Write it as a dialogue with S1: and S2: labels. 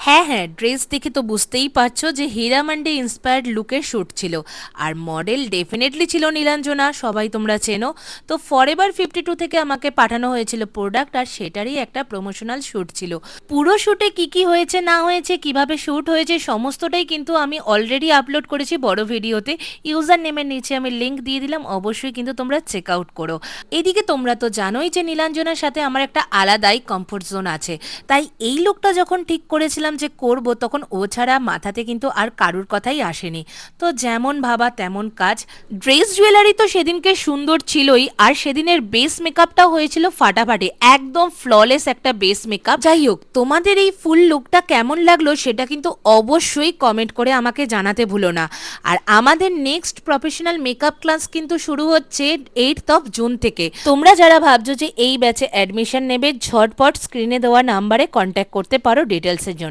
S1: হ্যাঁ হ্যাঁ, ড্রেস দেখে তো বুঝতেই পারছো যে হীরা মান্ডি ইন্সপায়ার্ড লুকের শ্যুট ছিল। আর মডেল ডেফিনেটলি ছিল নীলাঞ্জনা, সবাই তোমরা চেনো। তো ফরএভার 52 থেকে আমাকে পাঠানো হয়েছিল প্রোডাক্ট, আর সেটারই একটা প্রমোশনাল শ্যুট ছিল। পুরো শ্যুটে কি কি হয়েছে না হয়েছে, কিভাবে শ্যুট হয়েছে, সমস্তটাই কিন্তু আমি অলরেডি আপলোড করেছি বড় ভিডিওতে। ইউজার নেমের নিচে আমি লিঙ্ক দিয়ে দিলাম, অবশ্যই কিন্তু তোমরা চেক আউট করো। এদিকে তোমরা তো জানোই যে নীলাঞ্জনার সাথে আমার একটা আলাদাই কমফোর্ট জোন আছে। তাই এই লুকটা যখন ঠিক করেছিলাম যে করব, তখন ও ছাড়া মাথাতে কিন্তু আর কারুর কথাই আসেনি। তো যেমন ভাবা তেমন কাজ। ড্রেস জুয়েলারি তো সেদিনকে সুন্দর ছিলই, আর সেদিনের বেস মেকআপটাও হয়েছিল ফাটাফাটি, একদম ফ্ললেস একটা বেস মেকআপ। যাই হোক, তোমাদের এই ফুল লুকটা কেমন লাগলো সেটা কিন্তু অবশ্যই কমেন্ট করে আমাকে জানাতে ভুলো না। আর আমাদের নেক্সট প্রফেশনাল মেকআপ ক্লাস কিন্তু শুরু হচ্ছে 8 জুন থেকে। তোমরা যারা ভাবছো যে এই ব্যাচে অ্যাডমিশন নেবে, ঝটপট স্ক্রিনে দেওয়া নাম্বারে কন্ট্যাক্ট করতে পারো ডিটেলসের জন্য।